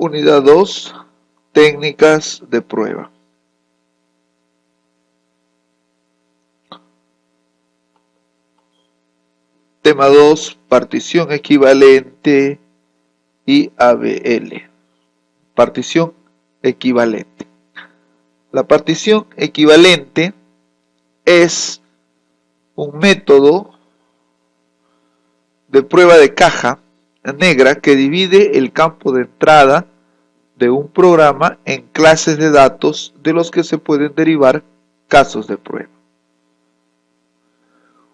Unidad 2. Técnicas de prueba. Tema 2. Partición equivalente y ABL. Partición equivalente. La partición equivalente es un método de prueba de caja negra que divide el campo de entrada de un programa en clases de datos de los que se pueden derivar casos de prueba.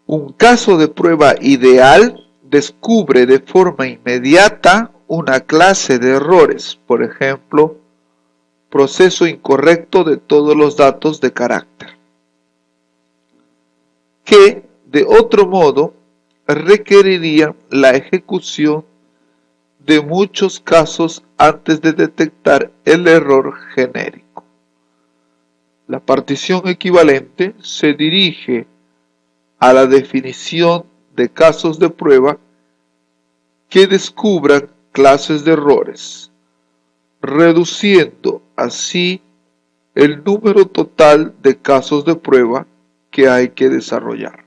Un caso de prueba ideal descubre de forma inmediata una clase de errores, por ejemplo, proceso incorrecto de todos los datos de carácter, que de otro modo requerirían la ejecución de muchos casos antes de detectar el error genérico. La partición equivalente se dirige a la definición de casos de prueba que descubran clases de errores, reduciendo así el número total de casos de prueba que hay que desarrollar.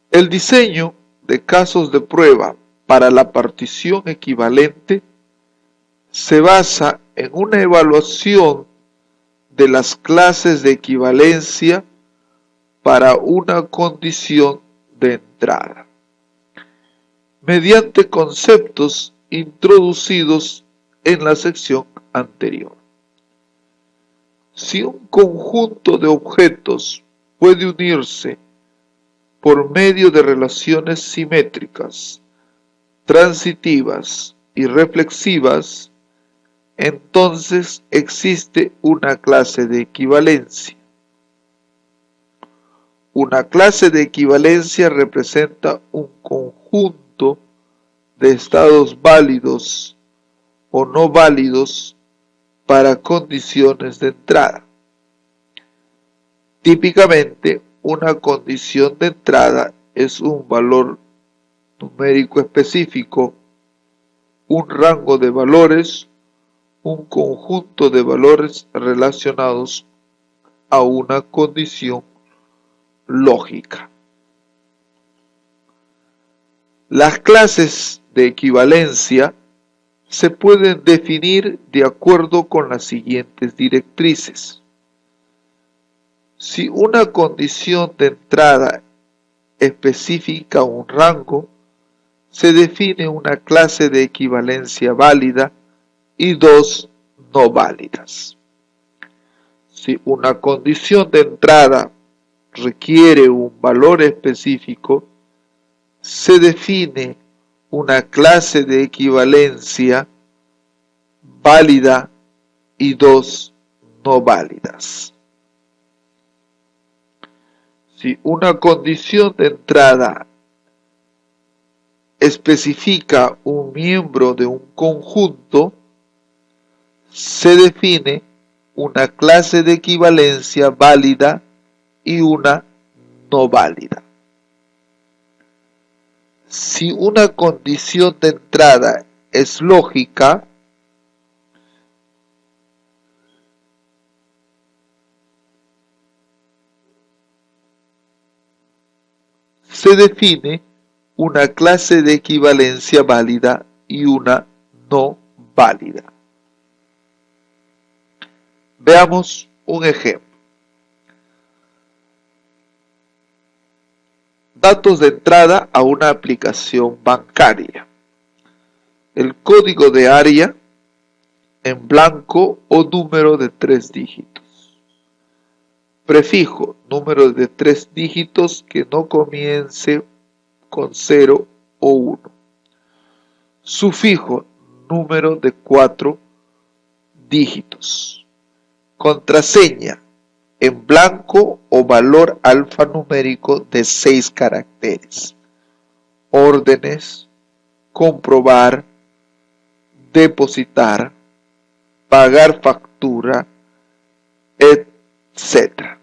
El diseño de casos de prueba para la partición equivalente se basa en una evaluación de las clases de equivalencia para una condición de entrada, mediante conceptos introducidos en la sección anterior. Si un conjunto de objetos puede unirse por medio de relaciones simétricas, transitivas y reflexivas, entonces existe una clase de equivalencia. Una clase de equivalencia representa un conjunto de estados válidos o no válidos para condiciones de entrada. Típicamente, una condición de entrada es un valor numérico específico, un rango de valores, un conjunto de valores relacionados a una condición lógica. Las clases de equivalencia se pueden definir de acuerdo con las siguientes directrices. Si una condición de entrada especifica un rango, se define una clase de equivalencia válida y dos no válidas. Si una condición de entrada requiere un valor específico, se define una clase de equivalencia válida y dos no válidas. Si una condición de entrada especifica un miembro de un conjunto, se define una clase de equivalencia válida y una no válida. Si una condición de entrada es lógica, se define una clase de equivalencia válida y una no válida. Veamos un ejemplo. Datos de entrada a una aplicación bancaria. El código de área en blanco o número de 3 dígitos. Prefijo, número de 3 dígitos que no comience con 0 o 1. Sufijo, número de 4 dígitos. Contraseña, en blanco o valor alfanumérico de 6 caracteres. Órdenes, comprobar, depositar, pagar factura, etc.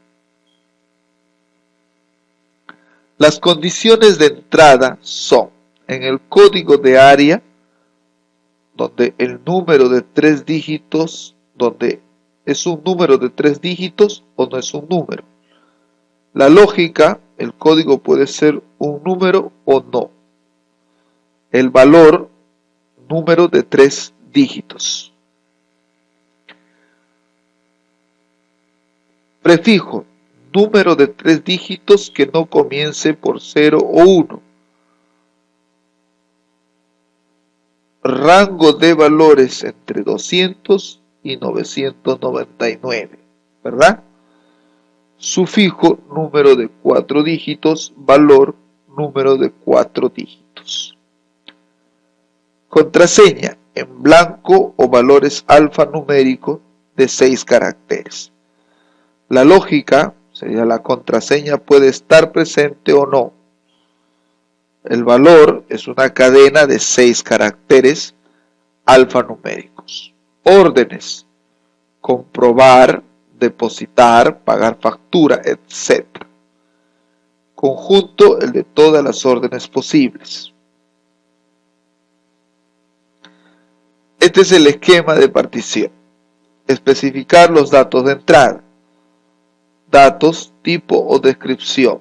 Las condiciones de entrada son En el código de área, donde el número de 3 dígitos, donde es un número de 3 dígitos o no es un número. La lógica, el código puede ser un número o no. El valor, número de 3 dígitos. Prefijo, número de 3 dígitos que no comience por 0 o 1. Rango de valores entre 200 y 999, ¿verdad? Sufijo, número de 4 dígitos, valor, número de 4 dígitos. Contraseña, en blanco o valores alfanuméricos de 6 caracteres. La lógica, sería la contraseña, puede estar presente o no. El valor es una cadena de 6 caracteres alfanuméricos. Órdenes, comprobar, depositar, pagar factura, etc. Conjunto, el de todas las órdenes posibles. Este es el esquema de partición. Especificar los datos de entrada. Datos, tipo o descripción.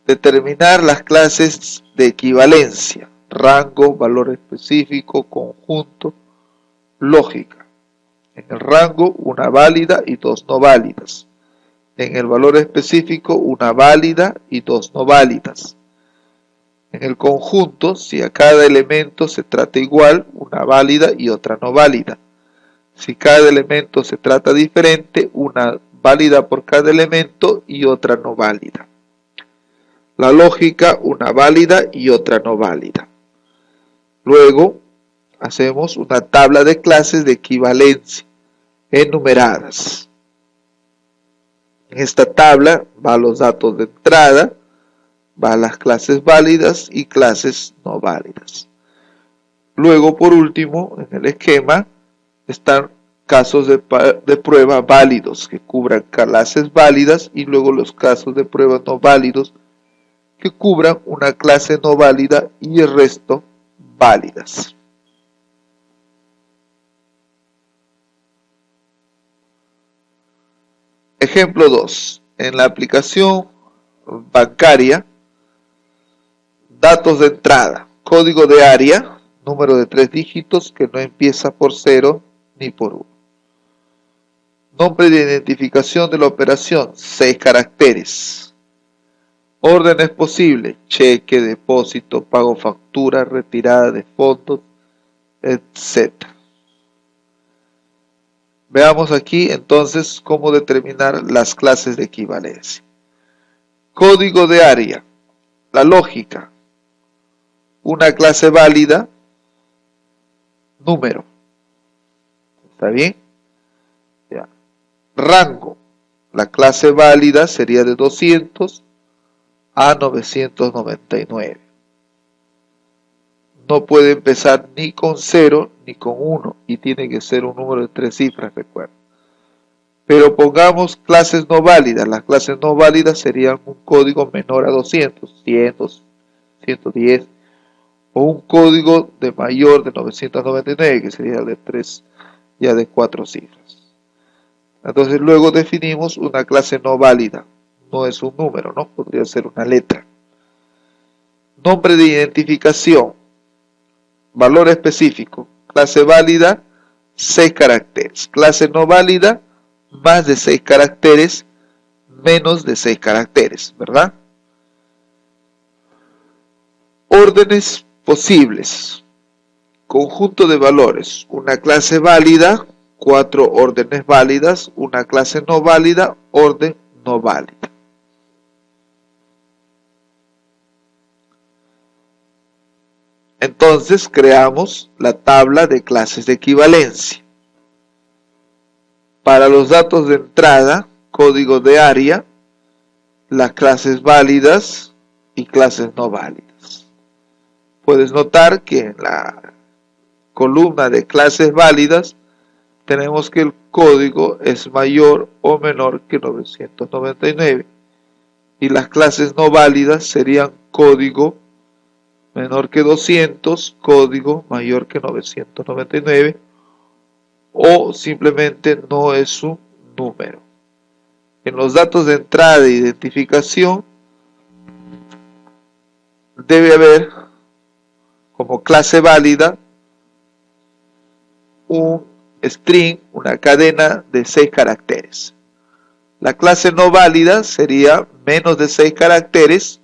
Determinar las clases de equivalencia. Rango, valor específico, conjunto, lógica. En el rango, una válida y 2 no válidas. En el valor específico, una válida y 2 no válidas. En el conjunto, si a cada elemento se trata igual, una válida y otra no válida. Si cada elemento se trata diferente, una válida por cada elemento y otra no válida. La lógica, una válida y otra no válida. Luego, hacemos una tabla de clases de equivalencia enumeradas. En esta tabla van los datos de entrada, van las clases válidas y clases no válidas. Luego, por último, en el esquema están casos de prueba válidos que cubran clases válidas y luego los casos de prueba no válidos que cubran una clase no válida y el resto válidas. Ejemplo 2. En la aplicación bancaria, datos de entrada, código de área, número de 3 dígitos que no empieza por 0 ni por 1. Nombre de identificación de la operación, 6 caracteres. Órdenes posibles, cheque, depósito, pago factura, retirada de fondos, etc. Veamos aquí entonces cómo determinar las clases de equivalencia. Código de área, la lógica, una clase válida, número. ¿Está bien? Ya. Rango, la clase válida sería de 200 a 999. No puede empezar ni con 0 ni con 1 y tiene que ser un número de 3 cifras, recuerda. Pero pongamos clases no válidas. Las clases no válidas serían un código menor a 200, 100, 110 o un código de mayor de 999 que sería de 3, ya de 4 cifras. Entonces luego definimos una clase no válida. No es un número, ¿no? Podría ser una letra. Nombre de identificación. Valor específico. Clase válida, 6 caracteres. Clase no válida, más de 6 caracteres, menos de 6 caracteres, ¿verdad? Órdenes posibles. Conjunto de valores. Una clase válida, 4 órdenes válidas. Una clase no válida, orden no válida. Entonces creamos la tabla de clases de equivalencia. Para los datos de entrada, código de área, las clases válidas y clases no válidas. Puedes notar que en la columna de clases válidas tenemos que el código es mayor o menor que 999 y las clases no válidas serían código menor que 200, código mayor que 999, o simplemente no es un número. En los datos de entrada de identificación debe haber como clase válida un string, una cadena de 6 caracteres. La clase no válida sería menos de 6 caracteres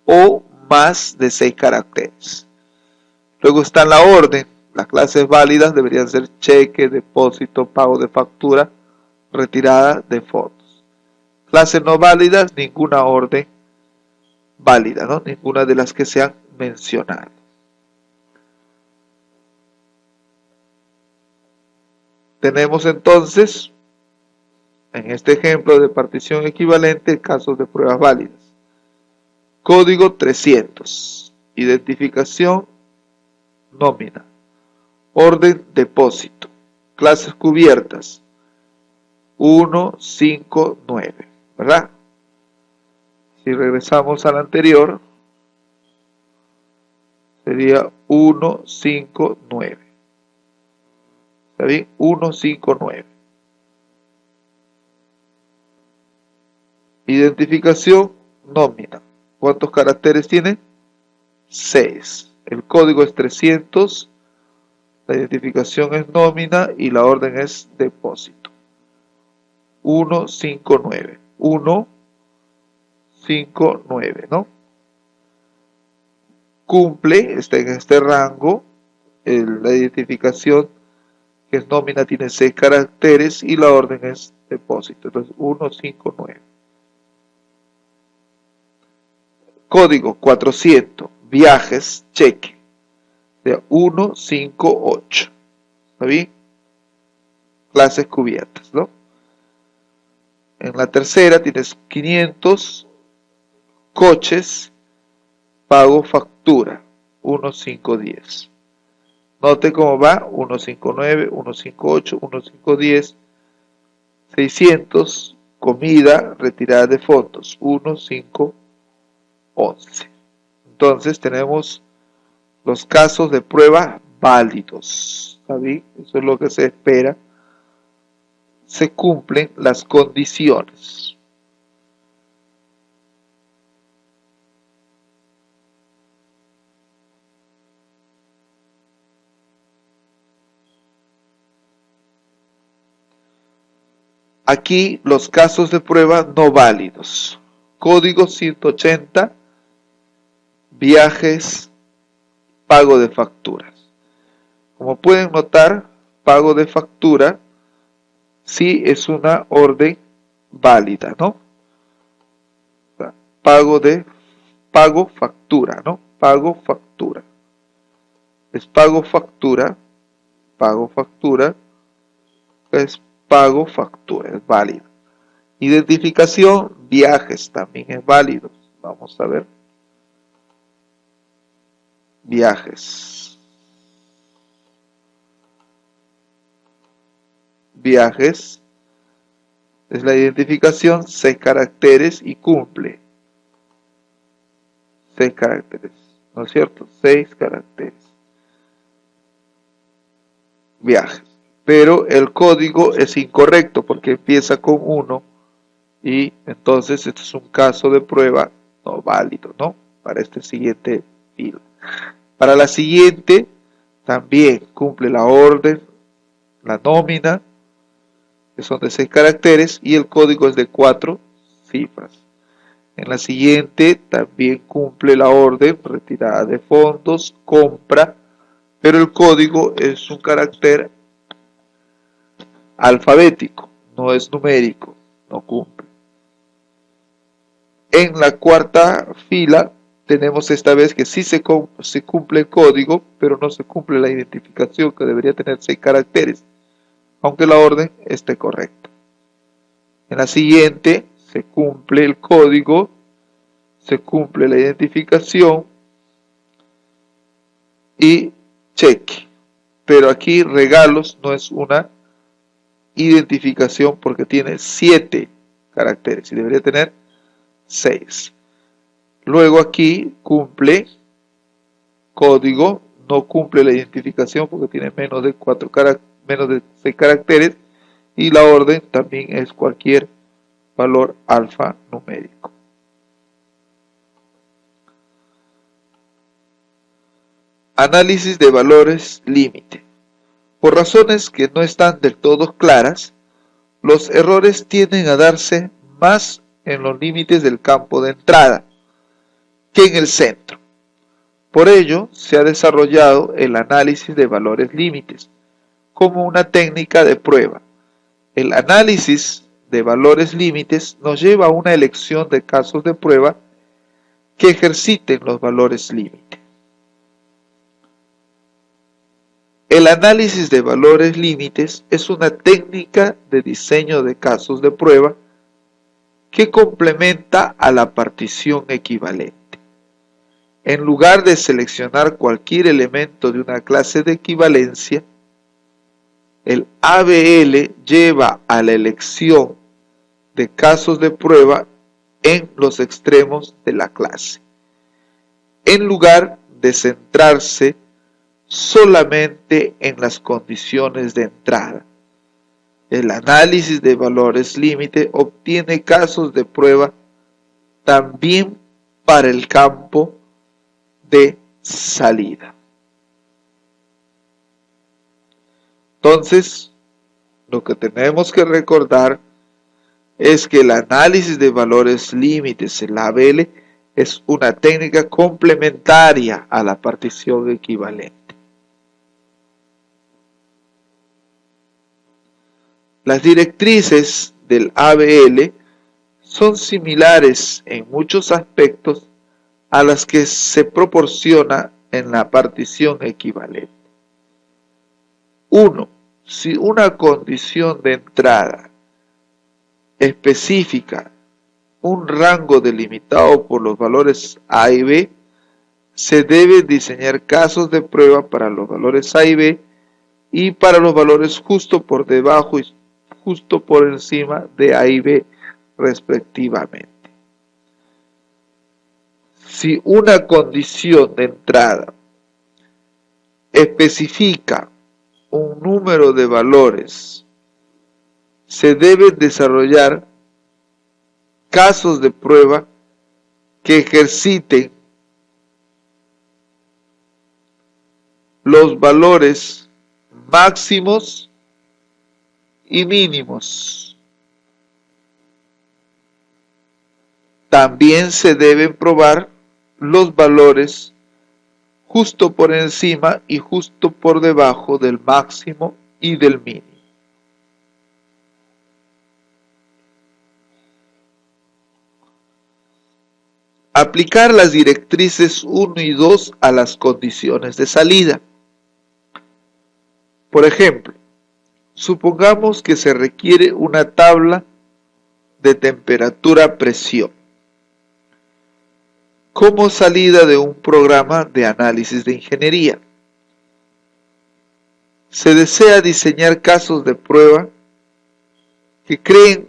o más de 6 caracteres. Luego está la orden. Las clases válidas deberían ser cheque, depósito, pago de factura, retirada de fondos. Clases no válidas, ninguna orden válida, ¿no? Ninguna de las que se han mencionado. Tenemos entonces, en este ejemplo de partición equivalente, casos de pruebas válidas. Código 300. Identificación nómina. Orden depósito. Clases cubiertas. 1, 5, 9. ¿Verdad? Si regresamos al anterior, sería 1, 5, 9. ¿Está bien? 1, 5, 9. Identificación nómina. ¿Cuántos caracteres tiene? 6. El código es 300. La identificación es nómina y la orden es depósito. 1, 5, 9. 1, 5, 9, ¿no? Cumple, está en este rango. La identificación que es nómina tiene 6 caracteres y la orden es depósito. Entonces 1, 5, 9. Código 400. Viajes, cheque. De 1, 5, 8. ¿Está bien? Clases cubiertas, ¿no? En la tercera tienes 500 coches, pago factura, 1, 5, 10. Note cómo va, 1, 5, 9, 1, 5, 8, 1, 5, 10. 600, comida, retirada de fondos, 1, 5, 11. Entonces tenemos los casos de prueba válidos. ¿Está bien? Eso es lo que se espera. Se cumplen las condiciones. Aquí los casos de prueba no válidos. Código 180, viajes, pago de facturas. Como pueden notar, pago de factura sí es una orden válida, ¿no? Pago factura, ¿no? Pago factura. Es pago factura, es pago factura, es válido. Identificación, viajes, también es válido. Vamos a ver. Viajes. Viajes es la identificación, 6 caracteres y cumple. 6 caracteres, ¿no es cierto? 6 caracteres. Viajes. Pero el código es incorrecto porque empieza con 1 y entonces este es un caso de prueba no válido, ¿no? Para este siguiente fila. Para la siguiente también cumple la orden, la nómina, que son de 6 caracteres y el código es de 4 cifras. En la siguiente también cumple la orden, retirada de fondos, compra, pero el código es un carácter alfabético, no es numérico, no cumple. En la cuarta fila tenemos esta vez que sí se cumple el código, pero no se cumple la identificación, que debería tener 6 caracteres, aunque la orden esté correcta. En la siguiente se cumple el código, se cumple la identificación y cheque. Pero aquí regalos no es una identificación porque tiene 7 caracteres y debería tener 6. Luego aquí cumple código no cumple la identificación porque tiene menos de 6 caracteres, y la orden también es cualquier valor alfanumérico. Análisis de valores límite. Por razones que no están del todo claras, los errores tienden a darse más en los límites del campo de entrada que en el centro. Por ello, se ha desarrollado el análisis de valores límites como una técnica de prueba. El análisis de valores límites nos lleva a una elección de casos de prueba que ejerciten los valores límite. El análisis de valores límites es una técnica de diseño de casos de prueba que complementa a la partición equivalente. En lugar de seleccionar cualquier elemento de una clase de equivalencia, el ABL lleva a la elección de casos de prueba en los extremos de la clase, en lugar de centrarse solamente en las condiciones de entrada. El análisis de valores límite obtiene casos de prueba también para el campo de salida. Entonces, lo que tenemos que recordar es que el análisis de valores límites, el ABL, es una técnica complementaria a la partición equivalente. Las directrices del ABL son similares en muchos aspectos a las que se proporciona en la partición equivalente. 1. Si una condición de entrada especifica un rango delimitado por los valores A y B, se deben diseñar casos de prueba para los valores A y B y para los valores justo por debajo y justo por encima de A y B respectivamente. Si una condición de entrada especifica un número de valores, se deben desarrollar casos de prueba que ejerciten los valores máximos y mínimos. También se deben probar los valores justo por encima y justo por debajo del máximo y del mínimo. Aplicar las directrices 1 y 2 a las condiciones de salida. Por ejemplo, supongamos que se requiere una tabla de temperatura-presión como salida de un programa de análisis de ingeniería. Se desea diseñar casos de prueba que creen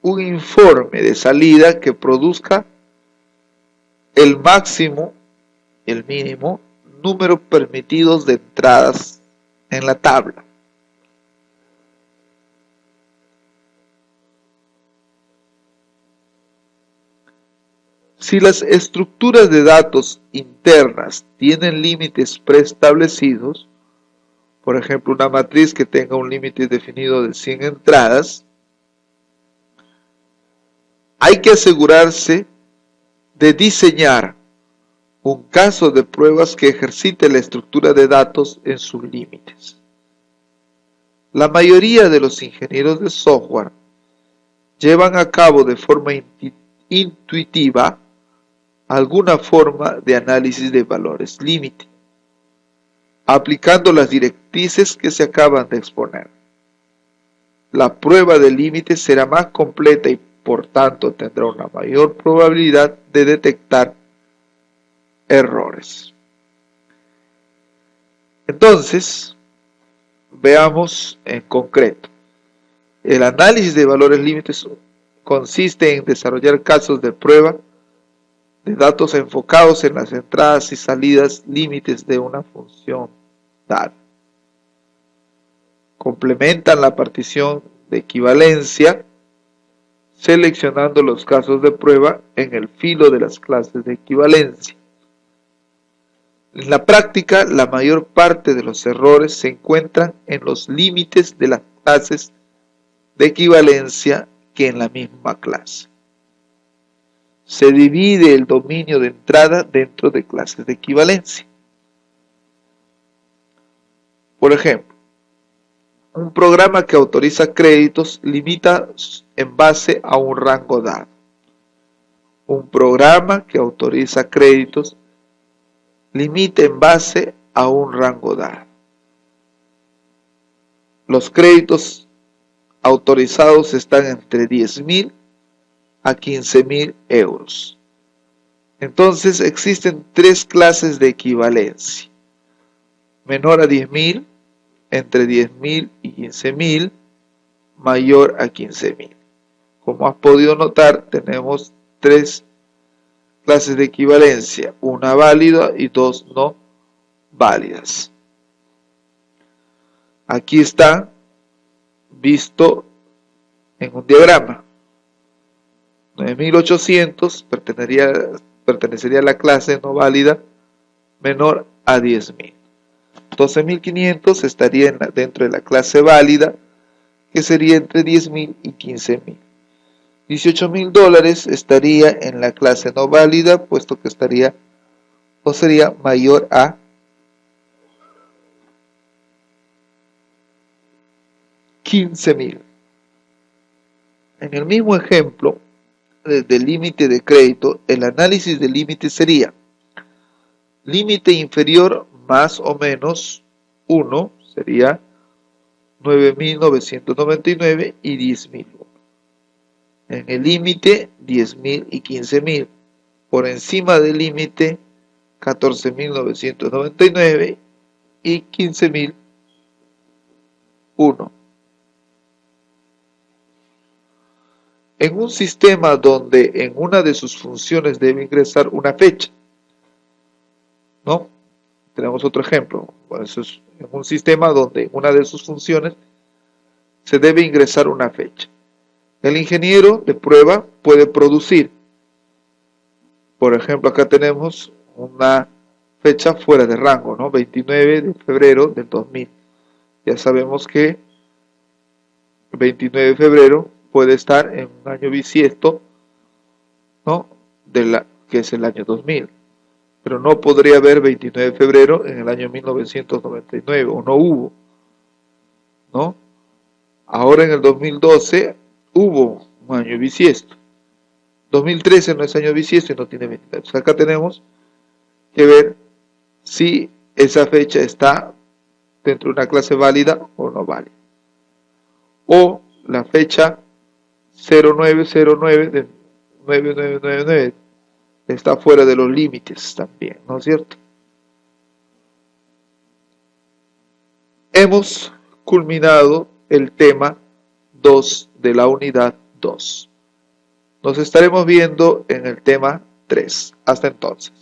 un informe de salida que produzca el máximo y el mínimo número permitidos de entradas en la tabla. Si las estructuras de datos internas tienen límites preestablecidos, por ejemplo, una matriz que tenga un límite definido de 100 entradas, hay que asegurarse de diseñar un caso de pruebas que ejercite la estructura de datos en sus límites. La mayoría de los ingenieros de software llevan a cabo de forma intuitiva alguna forma de análisis de valores límite, aplicando las directrices que se acaban de exponer. La prueba de límite será más completa y por tanto tendrá una mayor probabilidad de detectar errores. Entonces, veamos en concreto. El análisis de valores límites consiste en desarrollar casos de prueba de datos enfocados en las entradas y salidas límites de una función dada. Complementan la partición de equivalencia seleccionando los casos de prueba en el filo de las clases de equivalencia. En la práctica, la mayor parte de los errores se encuentran en los límites de las clases de equivalencia que en la misma clase. Se divide el dominio de entrada dentro de clases de equivalencia. Por ejemplo, un programa que autoriza créditos limita en base a un rango dado. Un programa que autoriza créditos limita en base a un rango dado. Los créditos autorizados están entre 10.000 a 15.000 euros. Entonces existen tres clases de equivalencia. Menor a 10.000, entre 10.000 y 15.000, mayor a 15.000. Como has podido notar, tenemos tres clases de equivalencia, una válida y dos no válidas. Aquí está visto en un diagrama. 9.800 pertenecería a la clase no válida menor a 10.000. 12.500 estaría dentro de la clase válida, que sería entre 10.000 y 15.000. $18.000 estaría en la clase no válida, puesto que estaría o sería mayor a 15.000. En el mismo ejemplo del límite de crédito, el análisis del límite sería límite inferior más o menos 1, sería 9.999 y 10.000. En el límite 10.000 y 15.000. Por encima del límite 14.999 y 15.001. En un sistema donde en una de sus funciones debe ingresar una fecha, ¿no? Tenemos otro ejemplo. Bueno, eso es en un sistema donde en una de sus funciones se debe ingresar una fecha. El ingeniero de prueba puede producir, por ejemplo, acá tenemos una fecha fuera de rango, ¿no? 29 de febrero del 2000. Ya sabemos que el 29 de febrero puede estar en un año bisiesto, ¿no? Que es el año 2000. Pero no podría haber 29 de febrero en el año 1999, o no hubo, ¿no? Ahora en el 2012 hubo un año bisiesto. 2013 no es año bisiesto y no tiene 29. Entonces acá tenemos que ver si esa fecha está dentro de una clase válida o no válida. O la fecha 0909 de 9999 está fuera de los límites también, ¿no es cierto? Hemos culminado el tema 2 de la unidad 2. Nos estaremos viendo en el tema 3. Hasta entonces.